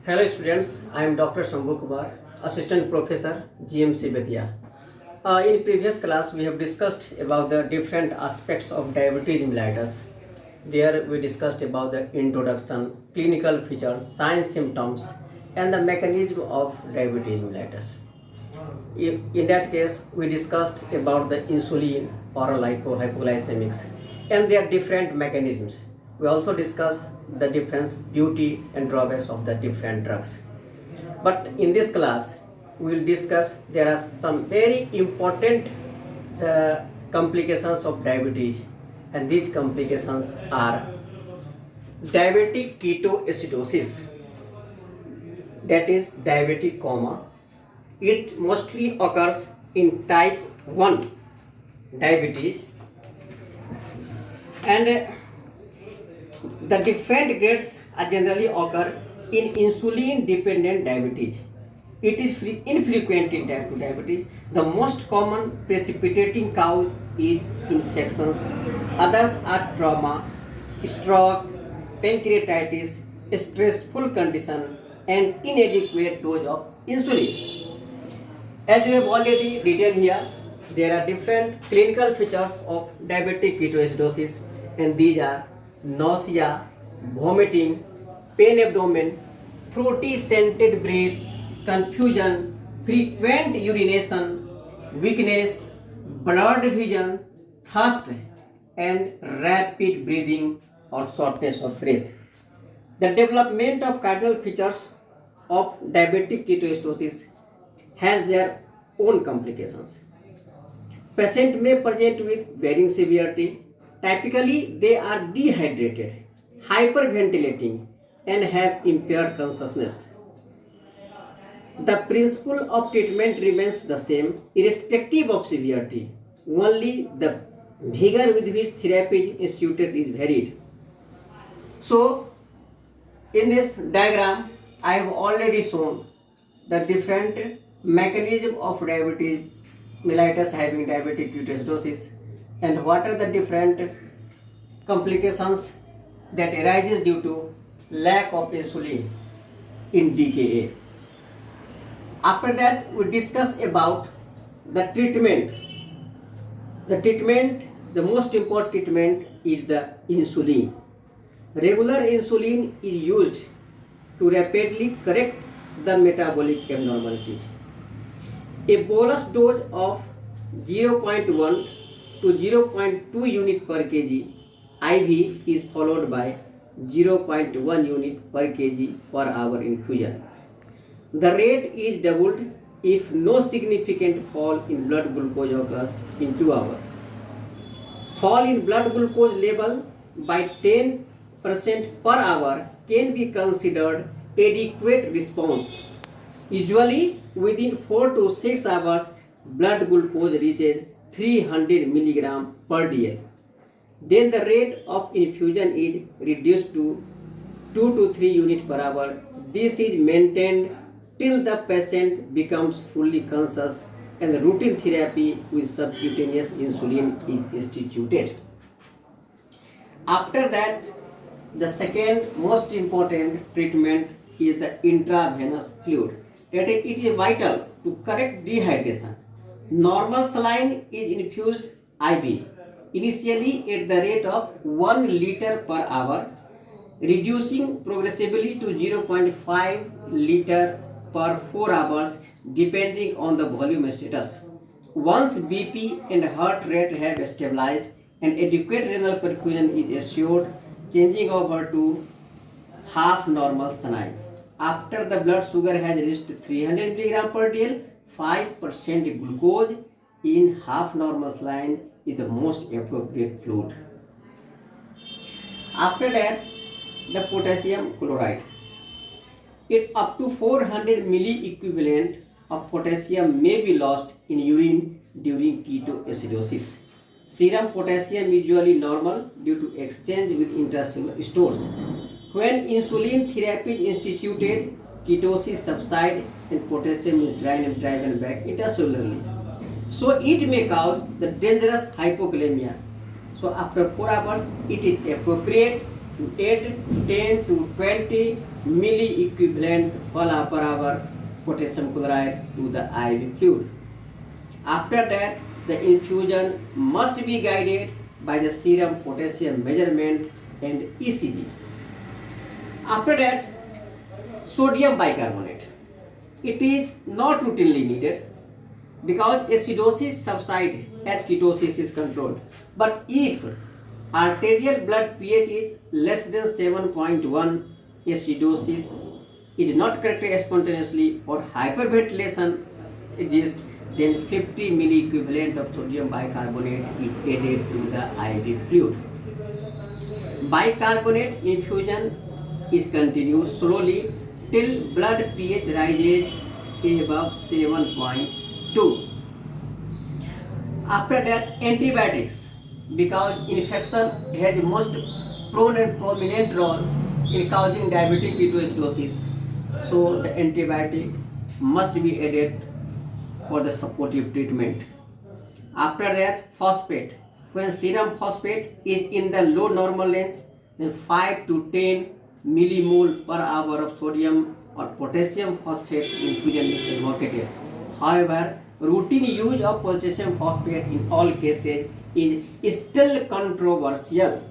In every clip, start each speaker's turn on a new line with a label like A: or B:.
A: Hello students, I am Dr. Shambhu Kumar, Assistant Professor, GMC Betia. In previous class, we have discussed about the different aspects of diabetes mellitus. There we discussed about the introduction, clinical features, signs, symptoms, and the mechanism of diabetes mellitus. In that case, we discussed about the insulin, oral hypoglycemics, and their different mechanisms. We also discussed the difference, beauty, and drawbacks of the different drugs. But in this class, we will discuss there are some very important complications of diabetes, and these complications are diabetic ketoacidosis, that is diabetic coma. It mostly occurs in type 1 diabetes, and the different grades are generally occur in insulin dependent diabetes. It is infrequent in type 2 diabetes. The most common precipitating cause is infections. Others are trauma, stroke, pancreatitis, stressful condition, and inadequate dose of insulin. As you have already written here, there are different clinical features of diabetic ketoacidosis, and these are nausea, vomiting, pain abdomen, fruity scented breath, confusion, frequent urination, weakness, blurred vision, thirst, and rapid breathing or shortness of breath. The development of cardinal features of diabetic ketoacidosis has their own complications. Patient may present with varying severity. Typically, they are dehydrated, hyperventilating, and have impaired consciousness. The principle of treatment remains the same irrespective of severity. Only the vigor with which therapy is instituted is varied. So, in this diagram, I have already shown the different mechanism of diabetes mellitus having diabetic ketoacidosis, and what are the different complications that arises due to lack of insulin in DKA. After that, we discuss about the treatment. The most important treatment is the insulin. Regular insulin is used to rapidly correct the metabolic abnormalities. A bolus dose of 0.1 to 0.2 unit per kg IV is followed by 0.1 unit per kg per hour infusion. The rate is doubled if no significant fall in blood glucose occurs in 2 hours. Fall in blood glucose level by 10% per hour can be considered adequate response. Usually within 4 to 6 hours, blood glucose reaches 300 mg per dl. Then the rate of infusion is reduced to 2 to 3 units per hour. This is maintained till the patient becomes fully conscious and the routine therapy with subcutaneous insulin is instituted. After that, the second most important treatment is the intravenous fluid. It is vital to correct dehydration. Normal saline is infused IV, initially at the rate of 1 liter per hour, reducing progressively to 0.5 liter per 4 hours depending on the volume status. Once BP and heart rate have stabilized and adequate renal perfusion is assured, changing over to half normal saline. After the blood sugar has reached 300 mg per dl, 5% glucose in half normal saline is the most appropriate fluid. After that, the potassium chloride. It up to 400 milli equivalent of potassium may be lost in urine during ketoacidosis. Serum potassium is usually normal due to exchange with intracellular stores. When insulin therapy is instituted, ketosis subsides and potassium is driven back intracellularly. So it may cause the dangerous hypokalemia. So after 4 hours, it is appropriate to add 10 to 20 milliequivalent per hour potassium chloride to the IV fluid. After that, the infusion must be guided by the serum potassium measurement and ECG. After that, sodium bicarbonate. It is not routinely needed because acidosis subsides as ketosis is controlled. But if arterial blood pH is less than 7.1, acidosis is not corrected spontaneously or hyperventilation exists, then 50 milliequivalent of sodium bicarbonate is added to the IV fluid. Bicarbonate infusion is continued slowly till blood pH rises above 7.2. After that, antibiotics, because infection has most prone and prominent role in causing diabetic ketoacidosis, so the antibiotic must be added for the supportive treatment. After that, phosphate. When serum phosphate is in the low normal range, then 5 to 10 millimole per hour of sodium or potassium phosphate infusion is advocated. However, routine use of potassium phosphate in all cases is still controversial.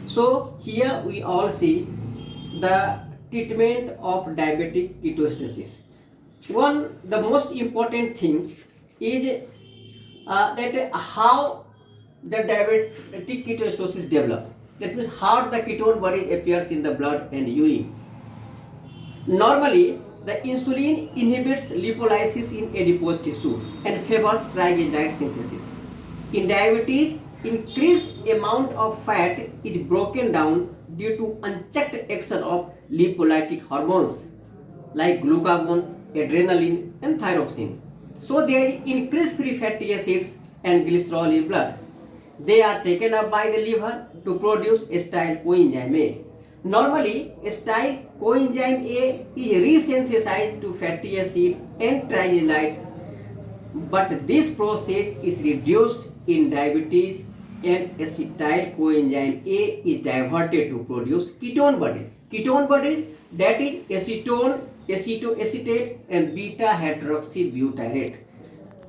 A: So here we all see the treatment of diabetic ketoacidosis. The most important thing is that how the diabetic ketoacidosis develops. That means how the ketone body appears in the blood and urine. Normally, the insulin inhibits lipolysis in adipose tissue and favors triglyceride synthesis. In diabetes, increased amount of fat is broken down due to unchecked action of lipolytic hormones like glucagon, adrenaline, and thyroxine. So there is increased free fatty acids and glycerol in blood. They are taken up by the liver to produce acyl coenzyme A. Normally, acyl coenzyme A is resynthesized to fatty acid and triglycerides, but this process is reduced in diabetes and acetyl coenzyme A is diverted to produce ketone bodies. Ketone bodies, that is acetone, acetoacetate and beta hydroxybutyrate.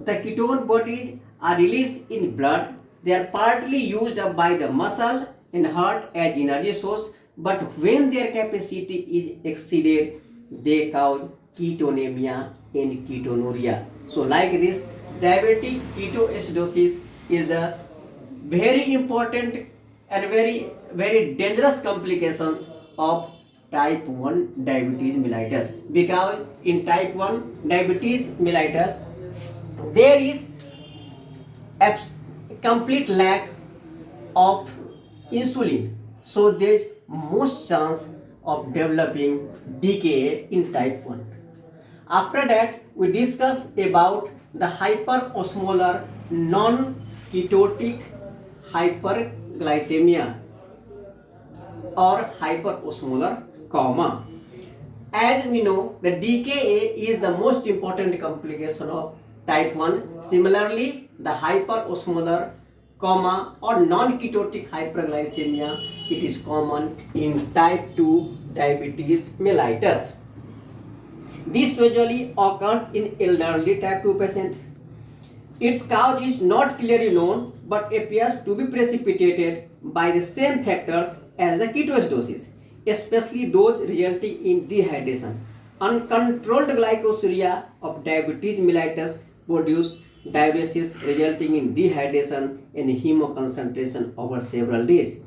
A: The ketone bodies are released in blood. They are partly used up by the muscle and heart as energy source, but when their capacity is exceeded, they cause ketonemia and ketonuria. So like this, diabetic ketoacidosis is the very important and very dangerous complications of type 1 diabetes mellitus, because in type 1 diabetes mellitus there is a complete lack of insulin, so there is most chance of developing DKA in type 1. After that, we discuss about the hyperosmolar non-ketotic hyperglycemia or hyperosmolar coma. As we know, the DKA is the most important complication of type 1. Similarly, the hyperosmolar coma or non-ketotic hyperglycemia, it is common in type 2 diabetes mellitus. This usually occurs in elderly type 2 patient. Its cause is not clearly known but appears to be precipitated by the same factors as the ketoacidosis, especially those resulting in dehydration. Uncontrolled glycosuria of diabetes mellitus produce diuresis resulting in dehydration and hemoconcentration over several days.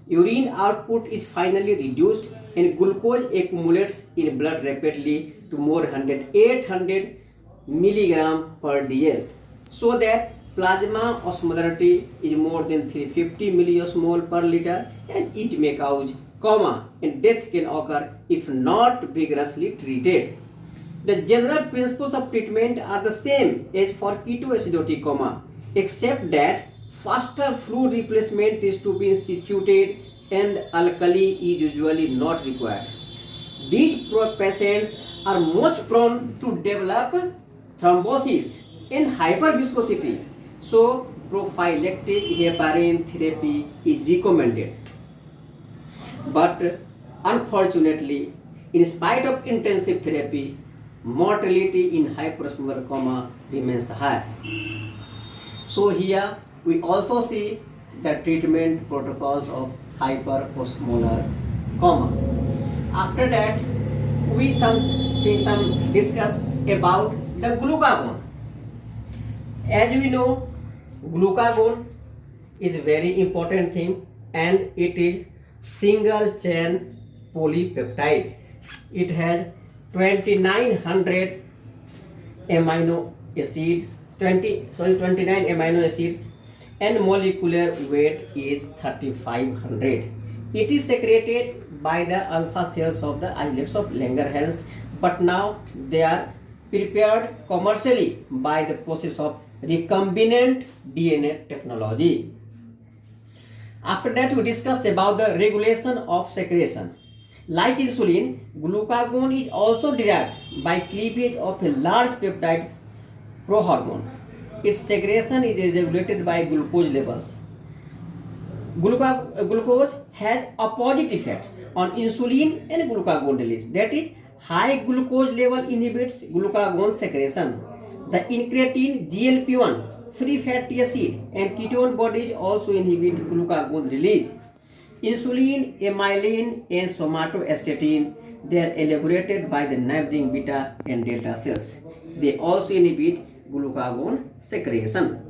A: Urine output is finally reduced and glucose accumulates in blood rapidly to more than 800 milligram per dl, so that plasma osmolarity is more than 350 milliosmol per liter, and it may cause coma and death can occur if not vigorously treated. The general principles of treatment are the same as for ketoacidotic coma, except that faster fluid replacement is to be instituted and alkali is usually not required. These patients are most prone to develop thrombosis and hyperviscosity, so prophylactic heparin therapy is recommended. But Unfortunately, in spite of intensive therapy, mortality in hyperosmolar coma remains high. So here we also see the treatment protocols of hyperosmolar coma. After that, we some discuss about the glucagon. As we know, glucagon is very important thing, and it is single chain polypeptide. It has 2900 amino acids, 29 amino acids, and molecular weight is 3500. It is secreted by the alpha cells of the islets of Langerhans, but now they are prepared commercially by the process of recombinant DNA technology. After that, we discuss about the regulation of secretion. Like insulin, glucagon is also derived by cleavage of a large peptide prohormone. Its secretion is regulated by glucose levels. Glucose has opposite effects on insulin and glucagon release. That is, high glucose level inhibits glucagon secretion. The incretin, GLP-1, free fatty acid, and ketone bodies also inhibit glucagon release. Insulin, amylin, and somatostatin, they are elaborated by the neighboring beta and delta cells. They also inhibit glucagon secretion.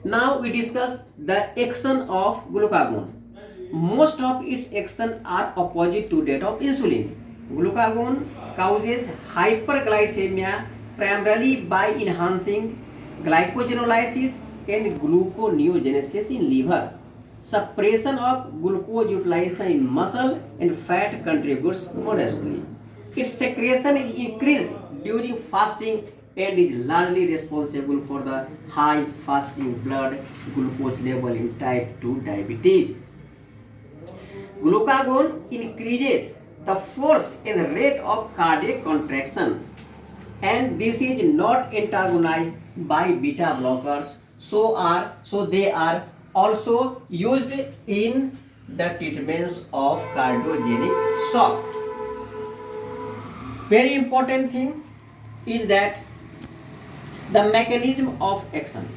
A: Now we discuss the action of glucagon. Most of its actions are opposite to that of insulin. Glucagon causes hyperglycemia primarily by enhancing glycogenolysis and gluconeogenesis in liver. Suppression of glucose utilization in muscle and fat contributes modestly. Its secretion is increased during fasting and is largely responsible for the high fasting blood glucose level in type 2 diabetes. Glucagon increases the force and rate of cardiac contraction, and this is not antagonized by beta blockers, so they are also used in the treatments of cardiogenic shock. Very important thing is that the mechanism of action.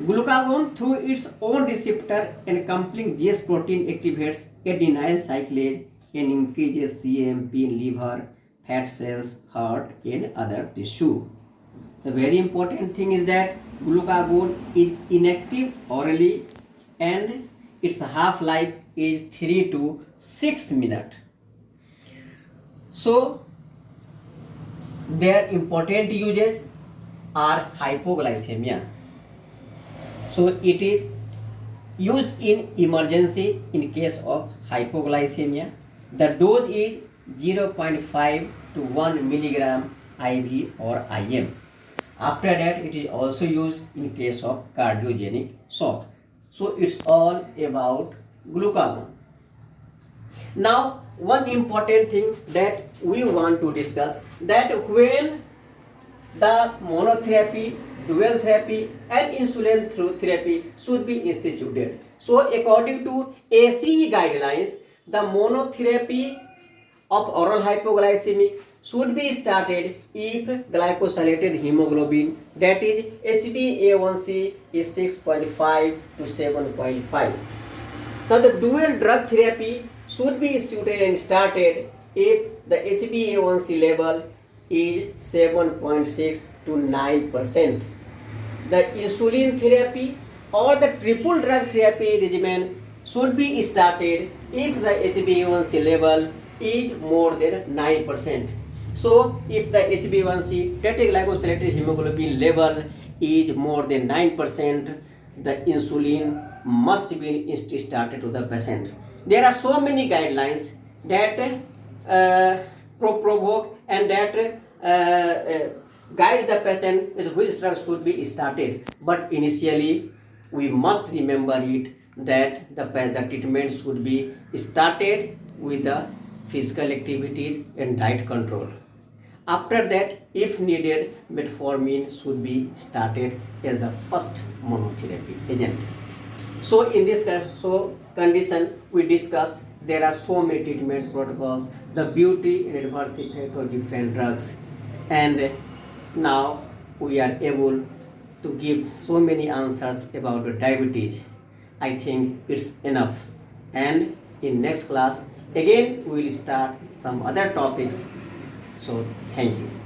A: Glucagon through its own receptor and coupling GS protein activates adenyl cyclase and increases CAMP in liver, fat cells, heart, and other tissue. The very important thing is that glucagon is inactive orally and its half-life is 3 to 6 minutes. So their important uses are hypoglycemia. So it is used in emergency in case of hypoglycemia. The dose is 0.5 to 1 milligram IV or IM. After that, it is also used in case of cardiogenic shock. So it's all about glucagon. Now, one important thing that we want to discuss, that when the monotherapy, dual therapy, and insulin through therapy should be instituted. So according to ACE guidelines, the monotherapy of oral hypoglycemic should be started if glycosylated hemoglobin, that is HbA1c, is 6.5 to 7.5. Now the dual drug therapy should be instituted and started if the HbA1c level is 7.6 to 9%. The insulin therapy or the triple drug therapy regimen should be started if the HbA1c level is more than 9%. So if the HbA1c, total glycosylated hemoglobin level is more than 9%, the insulin must be started to the patient. There are so many guidelines that provoke and that guide the patient is which drug should be started. But initially, we must remember it that the treatment should be started with the physical activities and diet control. After that, if needed, metformin should be started as the first monotherapy agent. So in this condition, we discussed there are so many treatment protocols, the beauty and adverse effect of different drugs, and now we are able to give so many answers about the diabetes. I think it's enough. And in next class, again we will start some other topics. So thank you.